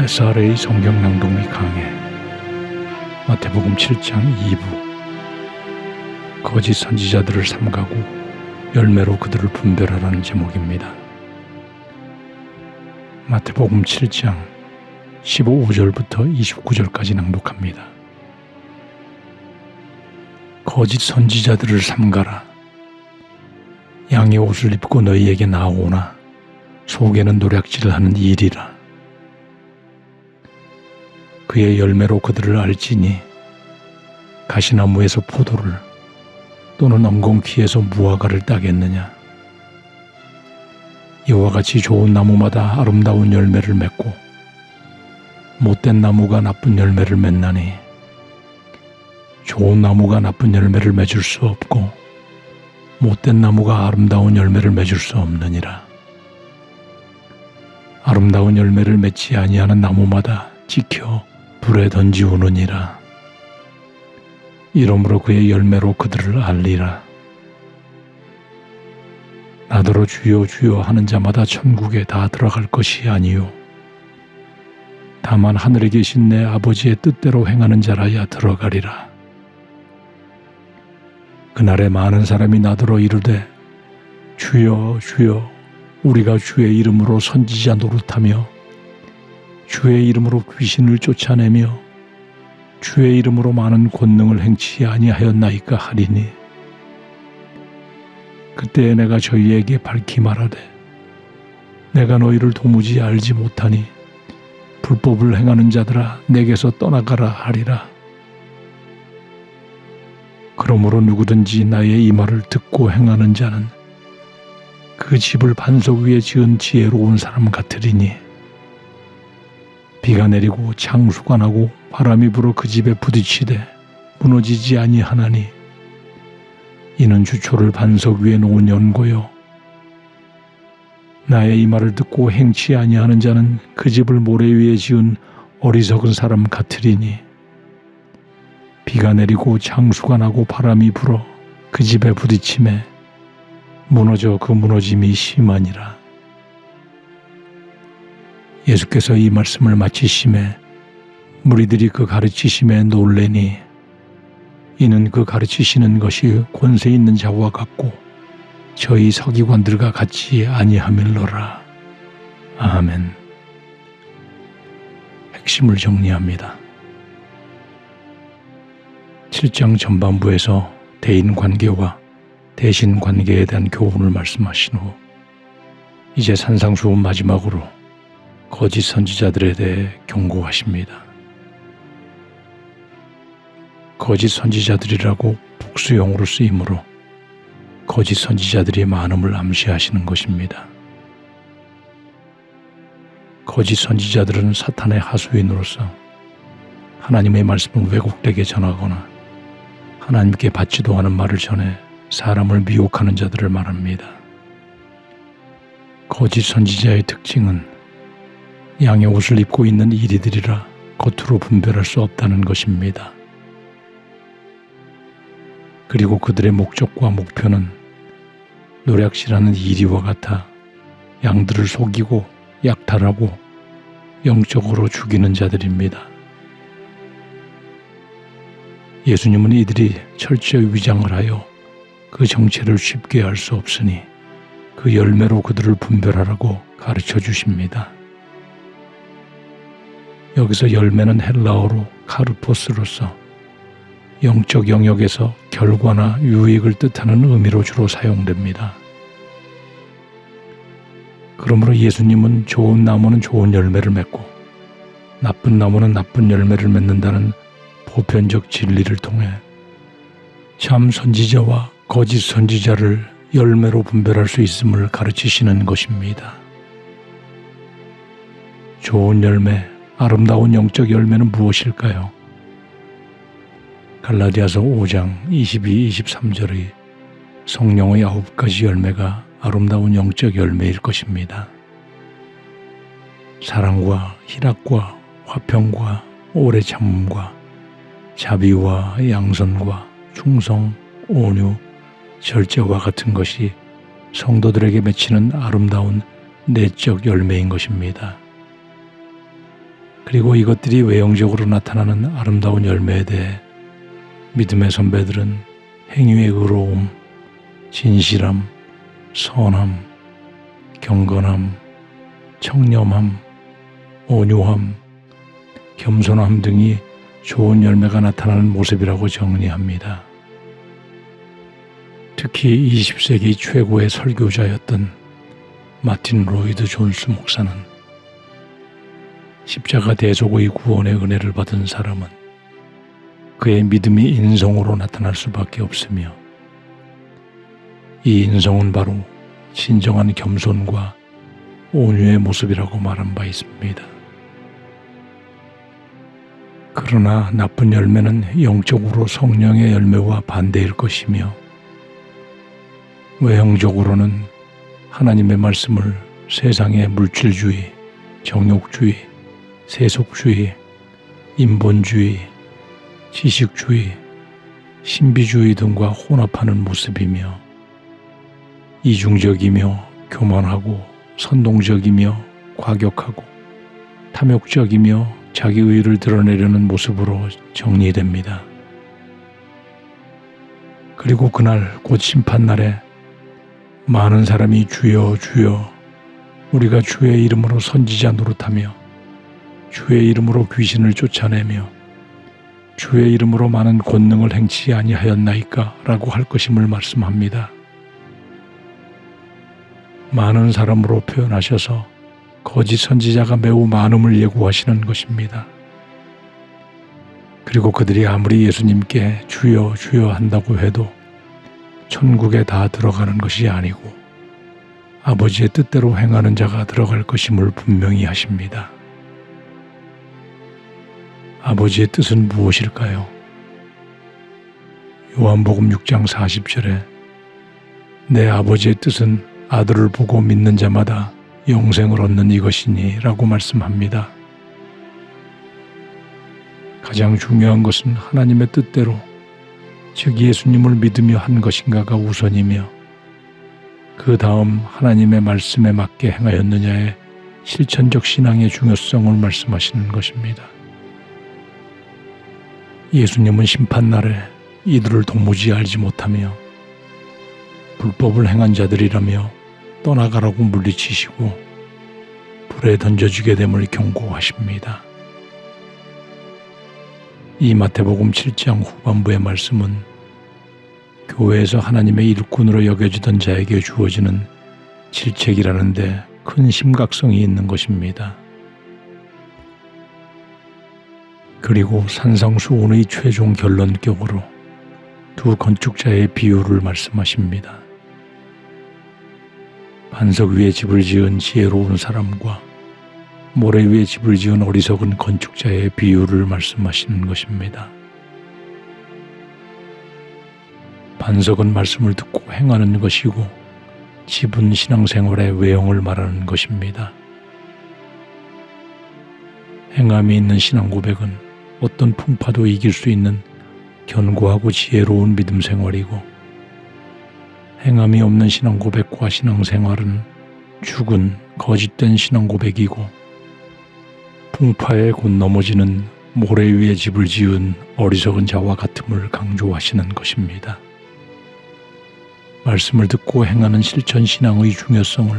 SRA 성경 낭독이 강해. 마태복음 7장 2부. 거짓 선지자들을 삼가고 열매로 그들을 분별하라는 제목입니다. 마태복음 7장 15절부터 29절까지 낭독합니다. 거짓 선지자들을 삼가라. 양의 옷을 입고 너희에게 나오나 속에는 노략질을 하는 일이라. 그의 열매로 그들을 알지니 가시나무에서 포도를 또는 엉겅퀴에서 무화과를 따겠느냐. 이와 같이 좋은 나무마다 아름다운 열매를 맺고 못된 나무가 나쁜 열매를 맺나니 좋은 나무가 나쁜 열매를 맺을 수 없고 못된 나무가 아름다운 열매를 맺을 수 없느니라. 아름다운 열매를 맺지 아니하는 나무마다 찍혀 불에 던지우느니라. 이러므로 그의 열매로 그들을 알리라. 나더러 주여 주여 하는 자마다 천국에 다 들어갈 것이 아니요 다만 하늘에 계신 내 아버지의 뜻대로 행하는 자라야 들어가리라. 그날에 많은 사람이 나더러 이르되 주여 주여 우리가 주의 이름으로 선지자 노릇하며 주의 이름으로 귀신을 쫓아내며 주의 이름으로 많은 권능을 행치 아니하였나이까 하리니 그때에 내가 저희에게 밝히 말하되 내가 너희를 도무지 알지 못하니 불법을 행하는 자들아 내게서 떠나가라 하리라. 그러므로 누구든지 나의 이 말을 듣고 행하는 자는 그 집을 반석 위에 지은 지혜로운 사람 같으리니 비가 내리고 창수가 나고 바람이 불어 그 집에 부딪히되 무너지지 아니하나니 이는 주초를 반석 위에 놓은 연고요 나의 이 말을 듣고 행치 아니하는 자는 그 집을 모래 위에 지은 어리석은 사람 같으리니 비가 내리고 창수가 나고 바람이 불어 그 집에 부딪히매 무너져 그 무너짐이 심하니라. 예수께서 이 말씀을 마치심에 무리들이 그 가르치심에 놀래니 이는 그 가르치시는 것이 권세 있는 자와 같고 저희 서기관들과 같지 아니함일러라. 아멘. 핵심을 정리합니다. 7장 전반부에서 대인관계와 대신관계에 대한 교훈을 말씀하신 후 이제 산상수훈 마지막으로 거짓 선지자들에 대해 경고하십니다. 거짓 선지자들이라고 복수형으로 쓰이므로 거짓 선지자들이 많음을 암시하시는 것입니다. 거짓 선지자들은 사탄의 하수인으로서 하나님의 말씀을 왜곡되게 전하거나 하나님께 받지도 않은 말을 전해 사람을 미혹하는 자들을 말합니다. 거짓 선지자의 특징은 양의 옷을 입고 있는 이리들이라 겉으로 분별할 수 없다는 것입니다. 그리고 그들의 목적과 목표는 노략질하는 이리와 같아 양들을 속이고 약탈하고 영적으로 죽이는 자들입니다. 예수님은 이들이 철저히 위장을 하여 그 정체를 쉽게 알 수 없으니 그 열매로 그들을 분별하라고 가르쳐 주십니다. 여기서 열매는 헬라어로 카르포스로서 영적 영역에서 결과나 유익을 뜻하는 의미로 주로 사용됩니다. 그러므로 예수님은 좋은 나무는 좋은 열매를 맺고 나쁜 나무는 나쁜 열매를 맺는다는 보편적 진리를 통해 참 선지자와 거짓 선지자를 열매로 분별할 수 있음을 가르치시는 것입니다. 좋은 열매, 아름다운 영적 열매는 무엇일까요? 갈라디아서 5장 22, 23절의 성령의 9가지 열매가 아름다운 영적 열매일 것입니다. 사랑과 희락과 화평과 오래 참음과 자비와 양선과 충성, 온유, 절제와 같은 것이 성도들에게 맺히는 아름다운 내적 열매인 것입니다. 그리고 이것들이 외형적으로 나타나는 아름다운 열매에 대해 믿음의 선배들은 행위의 의로움, 진실함, 선함, 경건함, 청렴함, 온유함, 겸손함 등이 좋은 열매가 나타나는 모습이라고 정리합니다. 특히 20세기 최고의 설교자였던 마틴 로이드 존스 목사는 십자가 대속의 구원의 은혜를 받은 사람은 그의 믿음이 인성으로 나타날 수밖에 없으며 이 인성은 바로 진정한 겸손과 온유의 모습이라고 말한 바 있습니다. 그러나 나쁜 열매는 영적으로 성령의 열매와 반대일 것이며 외형적으로는 하나님의 말씀을 세상의 물질주의, 정욕주의, 세속주의, 인본주의, 지식주의, 신비주의 등과 혼합하는 모습이며 이중적이며 교만하고 선동적이며 과격하고 탐욕적이며 자기 의의를 드러내려는 모습으로 정리됩니다. 그리고 그날 곧 심판날에 많은 사람이 주여 주여 우리가 주의 이름으로 선지자 노릇하며 주의 이름으로 귀신을 쫓아내며 주의 이름으로 많은 권능을 행치 아니하였나이까 라고 할 것임을 말씀합니다. 많은 사람으로 표현하셔서 거짓 선지자가 매우 많음을 예고하시는 것입니다. 그리고 그들이 아무리 예수님께 주여 주여 한다고 해도 천국에 다 들어가는 것이 아니고 아버지의 뜻대로 행하는 자가 들어갈 것임을 분명히 하십니다. 아버지의 뜻은 무엇일까요? 요한복음 6장 40절에 내 아버지의 뜻은 아들을 보고 믿는 자마다 영생을 얻는 이것이니 라고 말씀합니다. 가장 중요한 것은 하나님의 뜻대로 즉 예수님을 믿으며 한 것인가가 우선이며 그 다음 하나님의 말씀에 맞게 행하였느냐의 실천적 신앙의 중요성을 말씀하시는 것입니다. 예수님은 심판날에 이들을 도무지 알지 못하며 불법을 행한 자들이라며 떠나가라고 물리치시고 불에 던져지게 됨을 경고하십니다. 이 마태복음 7장 후반부의 말씀은 교회에서 하나님의 일꾼으로 여겨지던 자에게 주어지는 질책이라는 데 큰 심각성이 있는 것입니다. 그리고 산상수훈의 최종 결론격으로 두 건축자의 비유를 말씀하십니다. 반석 위에 집을 지은 지혜로운 사람과 모래 위에 집을 지은 어리석은 건축자의 비유를 말씀하시는 것입니다. 반석은 말씀을 듣고 행하는 것이고 집은 신앙생활의 외형을 말하는 것입니다. 행함이 있는 신앙 고백은 어떤 풍파도 이길 수 있는 견고하고 지혜로운 믿음 생활이고 행함이 없는 신앙 고백과 신앙생활은 죽은 거짓된 신앙 고백이고 풍파에 곧 넘어지는 모래 위에 집을 지은 어리석은 자와 같음을 강조하시는 것입니다. 말씀을 듣고 행하는 실천 신앙의 중요성을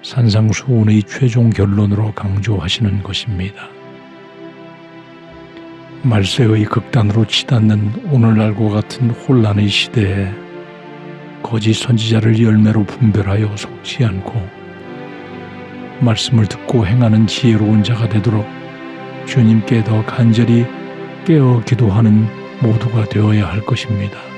산상수훈의 최종 결론으로 강조하시는 것입니다. 말세의 극단으로 치닫는 오늘날과 같은 혼란의 시대에 거짓 선지자를 열매로 분별하여 속지 않고 말씀을 듣고 행하는 지혜로운 자가 되도록 주님께 더 간절히 깨어 기도하는 모두가 되어야 할 것입니다.